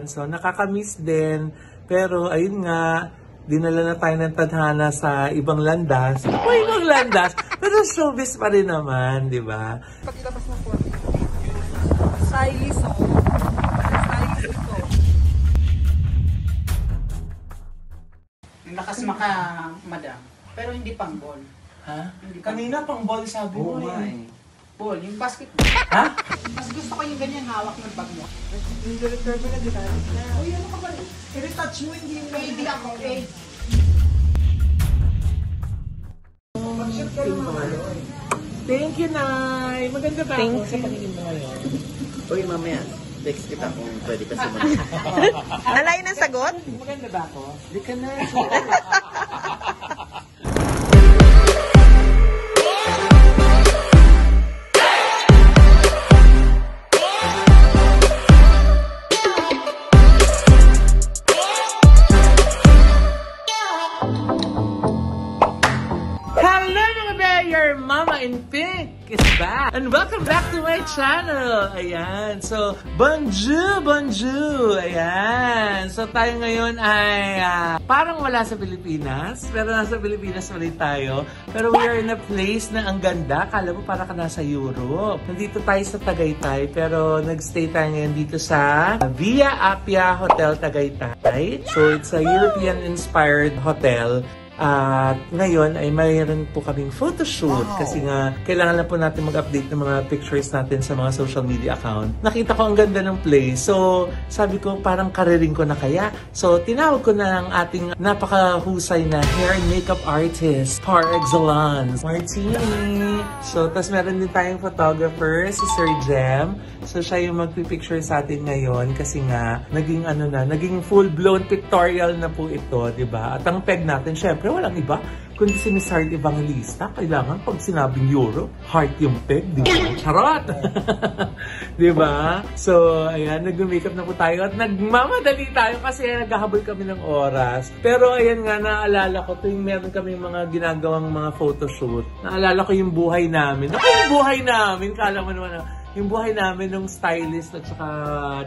So, nakakamiss din. Pero, ayun nga, dinala na tayo ng tadhana sa ibang landas. O, ibang landas. Pero showbiz pa rin naman, di ba? Pagilabas ng kwarto. Stylist ako. Stylist ito. Lakas maka, madam. Pero hindi pang ball. Ha? Hindi pang Kanina pang ball sabi mo eh. ball, yung basketball. Ha? Mas gusto ko yung ganyan hawak ng bag mo. Yung director ko na ginalit na. Uy, ano ka ba? I-retouch mo, hindi yung baby ako. Thank you, Nay. Maganda ba ako sa paningin mo ngayon? Uy, mamaya. Text kita kung pwede ka sumunod. Nalayo ng sagot? Maganda ba ako? Di ka na. Your Mama in Pink is back! And welcome back to my channel! Ayan. So, bonjour! Bonjour! Ayan. So, tayo ngayon ay parang wala sa Pilipinas. Pero nasa Pilipinas ulit tayo. Pero we are in a place na ang ganda. Kala mo parang ka nasa Europe. Nandito tayo sa Tagaytay. Pero nagstay tayo ngayon dito sa Via Appia Hotel Tagaytay. So, it's a European-inspired hotel. At ngayon ay mayroon po kaming photoshoot kasi nga kailangan na po natin mag-update ng mga pictures natin sa mga social media account. Nakita ko ang ganda ng place. So, sabi ko parang kariring ko na kaya. So, tinawag ko na ang ating napakahusay na hair and makeup artist par excellence, Martini. So, tas meron din tayong photographer, si Sir Jem. So, siya yung magpipicture sa atin ngayon kasi nga naging full-blown pictorial na po ito, di ba? At ang peg natin, syempre, walang iba kundi si Miss Heart Evangelista. Kailangan pag sinabing Europe, heart yung peg, di ba? Charot! Di ba? So, ayan, nag-makeup na po tayo at nagmamadali tayo kasi naghahabol kami ng oras. Pero ayan nga, naalala ko, tuwing meron kami mga ginagawang mga photoshoot, naalala ko yung buhay namin. Ako yung buhay namin, kala mo naman yung buhay namin nung stylist at saka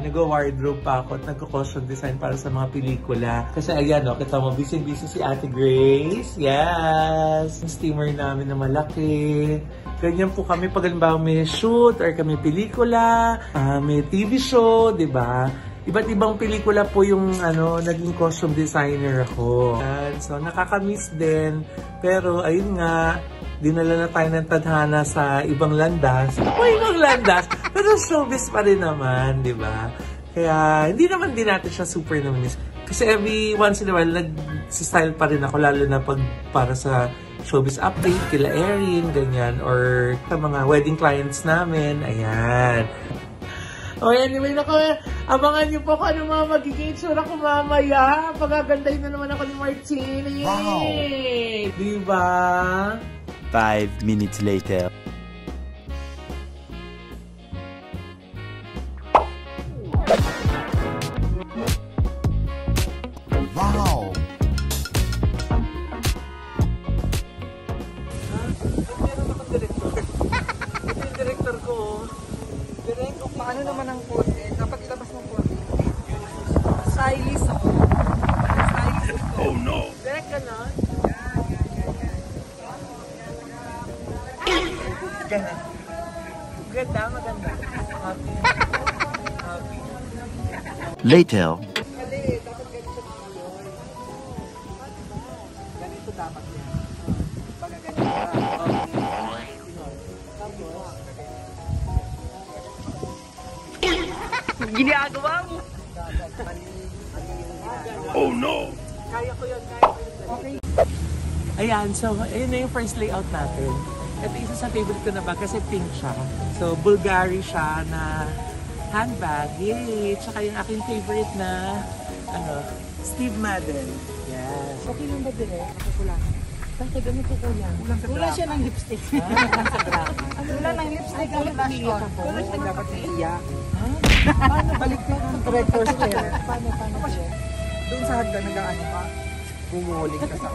nag-wardrobe pa ako at nag-costume design para sa mga pelikula. Kasi ayan, kita mo, busy-busy si Ate Grace. Yes! Yung steamer namin na malaki. Ganyan po kami pag halimbawa may shoot or kami pelikula, may TV show, di ba? Iba't ibang pelikula po yung naging costume designer ako. And so, nakakamiss din. Pero ayun nga, dinala na tayo ng tadhana sa ibang landas. O ibang landas, pero showbiz pa rin naman, di ba? Kaya hindi naman din natin siya super namiss. Kasi every once in a while, nag-style pa rin ako, lalo na pag para sa showbiz update, kila Erin, ganyan, or sa mga wedding clients namin, ayan. O anyway, naku, abangan niyo po kung ano mga magiging itsura ko mamaya. Pagagandahin na naman ako ni Martini. Wow! Diba? 5 minutes later. Wow! Meron akong director. Ito yung director ko. Direct, paano naman ang kote? Dapat ilabas ng kote. Stylist ako. Stylist ito. Oh no! Direct ka na? Ganda, maganda. Happy. Happy. Later. Mali, dapat ganito dito. Ganito dapat yan. Pag ganito. Ginagawa mo. Oh no! Kaya ko yun, kaya ko yun. Okay. Ayan, so ayun na yung first layout natin. Ito isa sa favorite ko na bag kasi pink siya. So, Bulgari siya na handbag. Yay! Tsaka yung aking favorite na, Steve Madden. Yes. Okay lang ba direct? Ako kulang. Bakit ano ko kulang? Wala siya ng lipstick. Wala ng lipstick. Wala blush on. Wala siya dapat naiiyak. Paano balik ka ng director's chair? Paano siya? Doon sa hagdan nag-ano ka? Bumuhuling ka sa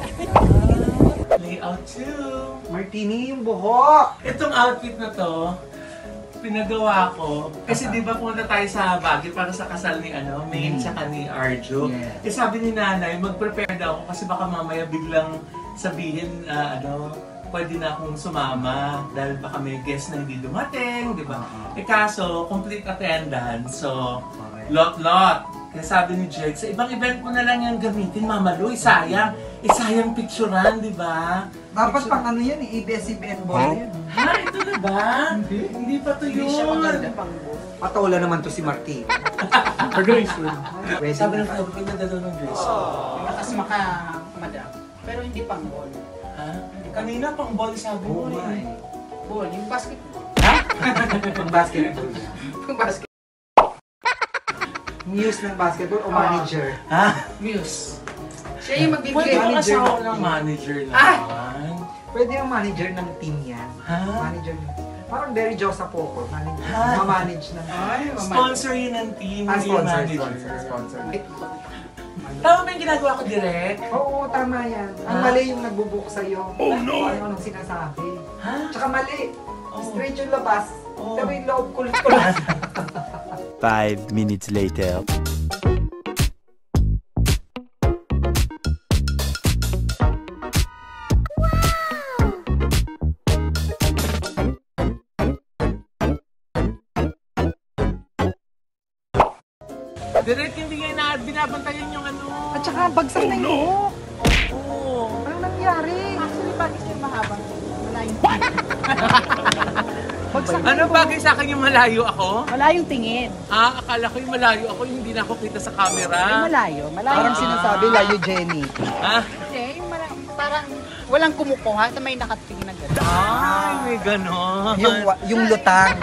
Layout 2. Martini yung buhok! Itong outfit na to, pinagawa ko. Kasi di ba punta tayo sa Baguio para sa kasal ni Maine tsaka ni Arjo. Yeah. Eh sabi ni nanay, mag-prepare daw ako kasi baka mamaya biglang sabihin, pwede na akong sumama dahil baka may guest na hindi dumating, di ba? Eh kaso, complete attendance. So, lot. Kaya sabi ni Jed, sa ibang event mo na lang yung gamitin, Mama Lu, sayang. Sayang picturean, di ba? Dapat pang ano yan eh, ABS-CBN ball yan. Ha? Ito na ba? Hindi pa to yun. Patola naman to si Martin. Graceful. Ready Sabi na ng sabi, pagdadalo ng graceful. Lakas madam. Pero hindi pang ball. Ha? Kanina pang ball sabi mo eh. Ball, yung basketball. Pang basketball. Yung basketball. Muse ng basketball o manager? Ha? Muse. Siya yung Pwede magbibigay. ba kasawa ng manager naman? Pwede yung manager ng team yan. Ha? Manager. Parang very Josa Poco. Manager. Ha? Ma-manage ng... Sponsor yun ng team, hindi yung Sponsor. Tama ba yung ginagawa ko direct? Oo, tama yan. Ang mali yung nagbubook sa'yo. Oh no! Ano nang sinasabi. Ha? Tsaka mali. Oh. Straight yung labas. Oh. Pero yung loob kulit-kulit. 5 minutes later. Direct hindi nga na binabantayan yung ano. At saka bagsak na yung buhok. Oo. Anong nangyari? Actually, bakit siya mahabang? Malayong Ano bagay sa akin yung malayo ako? Malayong tingin. Akala ko yung malayo ako yung hindi na ako kita sa camera. Malayo. Parang sinasabi, layo Jenny. Ha? Hindi, yung parang walang kumukuha na may nakatingin na gano'n. Ay, may ganon. Yung lutang.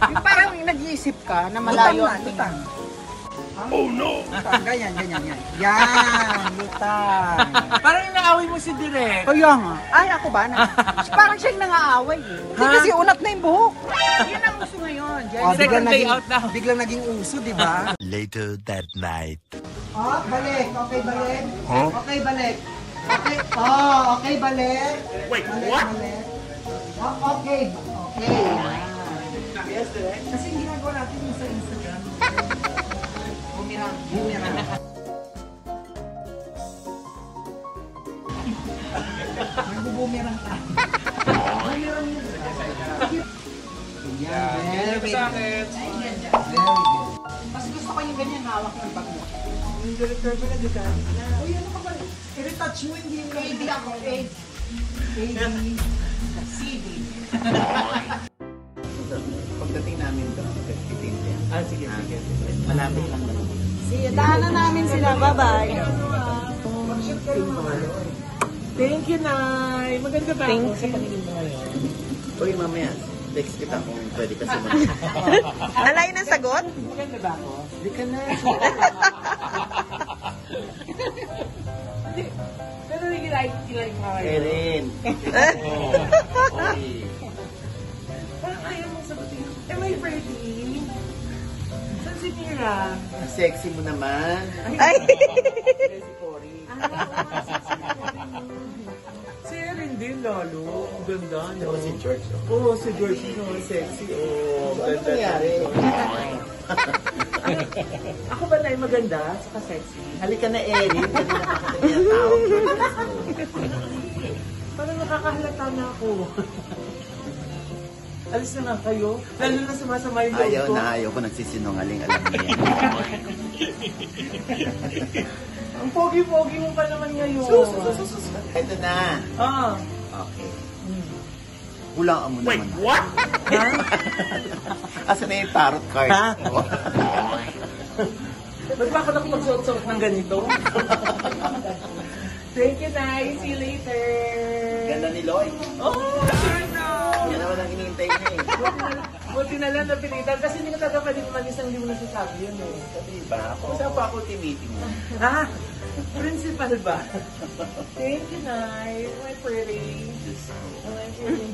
Yung parang nag-iisip ka na malayo ang tingin. Lutang. Oh no! Ganyan. Yan, lutang. Parang inaaway mo si Direk. Kaya nga. Ay, ako ba? Parang siyang nangaaway eh. Hindi kasi unat na yung buhok. Yun ang uso ngayon. Oh, Second day out na. Biglang naging uso, di ba? Later that night. Oh, balik. Okay, balik. Huh? Okay, balik. Okay. Oh, okay, balik. Wait, Balik, what? balik. Oh, okay. Okay. Yes, Direk. Kasi yung ginagawa natin yung sa Instagram. Bumirang. Nagbubumirang ka. Bumirang yun. Yan, very good. Very good. Mas gusto ko yung ganyan hawak ng bag mo. Yung director ko na design. Uy, ano ka ba? I-retouch mo, hindi yung AD ako. AD. CD. Pagdating namin doon, 15 yan. Sige. Malapit lang naman. Sige, daanan namin sila. Bye-bye. Thank you, Nay. Maganda ba ako sa paningin mo ngayon? Uy, mamaya, text kita kung pwede ka sumunod. Alay na sagot? Maganda ba ako? Hindi ka na. Hindi. Pero like mo ngayon. Erin! Uy, Parang ayaw mong sagutin. Am I pretty? Saan si Mira? ang sexy mo naman. Ay! Si Cory. Si Erin din, lalo. Ang ganda, no? Si George. Oo, si George, no? Sexy, oh. Ano nangyari? Ako ba na maganda? Saka sexy? Halika na, Erin. Kasi nakakita niya tao. Parang nakakahalata na ako. Alis na nga kayo. Lalo na sumasama yung loob ko. Ayaw ko nagsisinungaling, alam mo yan. Ang pogi-pogi mo pa naman ngayon. Sus. Ito na. Ah. Okay. Hulaan mo naman. Wait, what? Ha? Asa na yung tarot card? Ha? Ba't ba ako magsuot-suot ng ganito? Thank you, Nay. See you later. Ganda ni Loy. Oh, sure na. Yan naman ang hinihintay niya eh. Buti na lang napilitan kasi hindi ka talaga pwede manis ang hindi mo nasasabi yun eh. Diba? Kung saan pa ako timiting mo? Ha? Principal ba? Thank you, Nay. Am I pretty?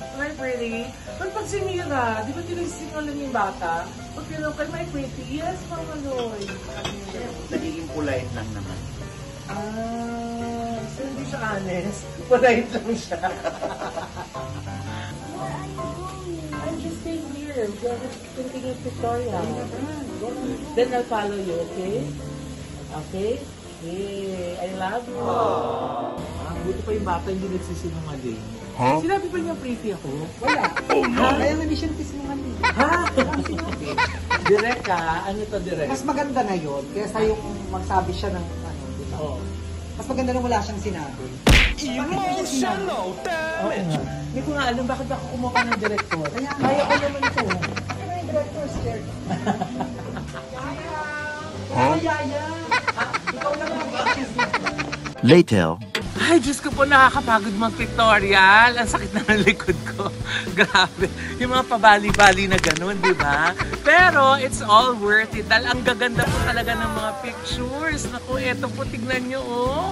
Am I pretty? Pag si Mira, di ba tinisingalan yung bata? Pag pinong kay, am I pretty? Yes, Mama Loy. Nagiging polite lang naman. So hindi siya honest. Polite lang siya. I'm just staying here. Continue tutorial. Then I'll follow you, okay? Okay? Yay! I love you. Buti pa yung bata hindi nagsisinungaling. Sinabi pa niya pretty ako? Wala. Kaya nga hindi siya sinungaling. Ha? Direk ka? Ano to direk? Mas maganda na yun, kaysa yung magsabi siya ng ano, di ba? Oo. Mas maganda nung wala siyang sinabi. Oo nga. Hindi ko nga alam bakit ako kumuha ng director. Kaya Kaya ko naman ito. Ano yung director scared? Later. Ay, Diyos ko po, nakakapagod mag-pictorial. Ang sakit na ng likod ko. Grabe. Yung mga pabali-bali na ganun, di ba? Pero, it's all worth it. Dahil ang gaganda po talaga ng mga pictures. Naku, eto po, tignan nyo, oh.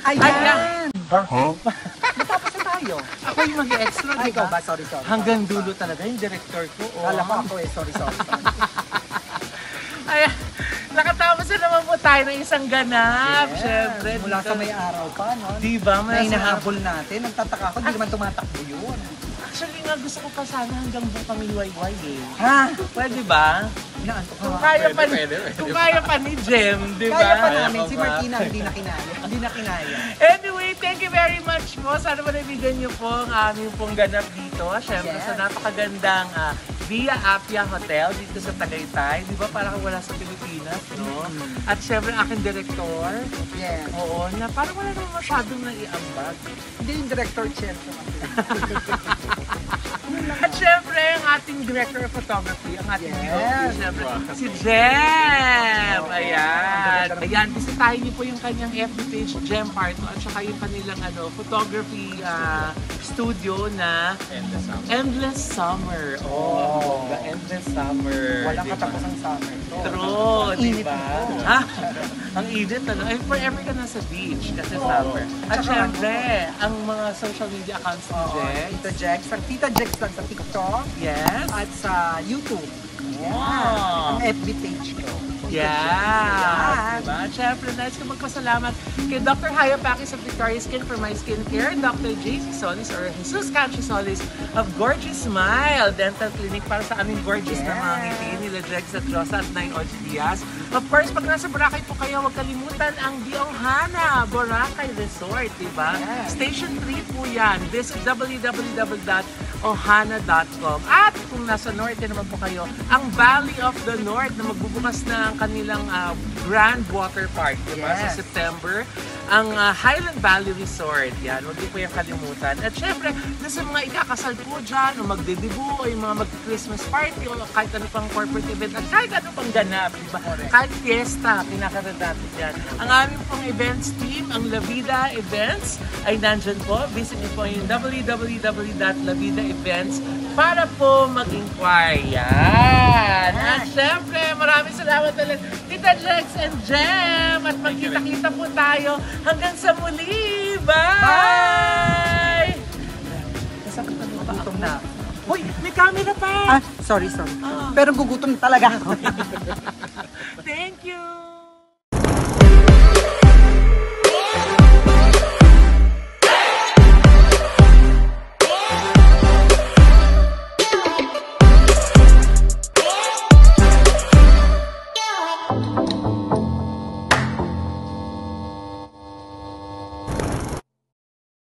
Ayan! Matapos na tayo. Ako yung mag-extra, Ay, di ikaw ba? ba? Sorry. Hanggang dulo talaga yung director ko. Oh. Kala ko ako eh. Sorry. Ay, nakatapos na naman po tayo ng isang ganap. Yes. Siyempre. Mula dito- sa may araw pa, no? Di ba? Na hinahabol natin. Nagtataka ako, hindi naman tumatakbo yun. Actually nga gusto ko pa sana hanggang bukang iwayway eh. Ha? Pwede ba? Inaantok Kung ka. kaya pa, kung kaya pa ni Jem, di ba? Kaya pa namin. Si Martina hindi na kinaya. Hindi na kinaya. Anyway, thank you very much po. Sana manabigyan niyo po ang aming pong ganap dito. Siyempre Yes. sa napakagandang Via Apia Hotel dito sa Tagaytay. Di ba parang wala sa Pilipinas, no? At siyempre aking director. Yes. Oo, na parang wala naman masyadong naiambag. Hindi yung director chair ko. At syempre, ang ating director of photography, ang ating Yes. DOP, syempre, si Jem! Ayan. Ayan, bisitahin niyo po yung kanyang FB page, Jem Parto, at saka yung kanilang photography studio na Endless Summer. Oh, the Endless Summer. Walang Diba? katapusang summer. True, Ang di init ba? nito. Ha? Ang init, ano? Ay, forever ka nasa beach kasi summer. At syempre, ang mga social media accounts ni Jem. Tita Jex. Tita Jex lang sa TikTok Yes. at sa YouTube. Wow. Ang FB page ko. Yeah. Yan. Diba? At syempre, nais ko magpasalamat kay Dr. Hayapakis of Victoria Skin for My Skincare, Dr. JC Solis or Jesus Canchi Solis of Gorgeous Smile Dental Clinic para sa aming gorgeous na mga ngiti nila Jex at Rosa at 9 Ocho Diaz. Of course, pag nasa Boracay po kayo, huwag kalimutan ang Dionghana Boracay Resort, diba? Yes. Station 3 po yan. Visit www.ohana.com. At kung nasa Norte naman po kayo, ang Valley of the North na magbubukas na ang kanilang Grand Water Park, diba? Yes. Sa September. Ang Highland Valley Resort, yan. Huwag niyo po yung kalimutan. At syempre, sa mga ikakasal po dyan, o magdedebu, o yung mga mag-Christmas party, o kahit ano pang corporate event, at kahit ano pang ganap, diba? Kahit fiesta, pinakadadati dyan. Ang aming pong events team, ang La Vida Events, ay nandyan po. Visit niyo po yung www.lavidaevents para po mag-inquire. Yan! At syempre, maraming salamat ulit, Tita Jex and Jem! At magkita-kita po tayo hanggang sa muli! Bye! Nasakit na ba ako? Gutom na. Hoy, may camera pa! Sorry. Pero gugutom talaga ako. Thank you!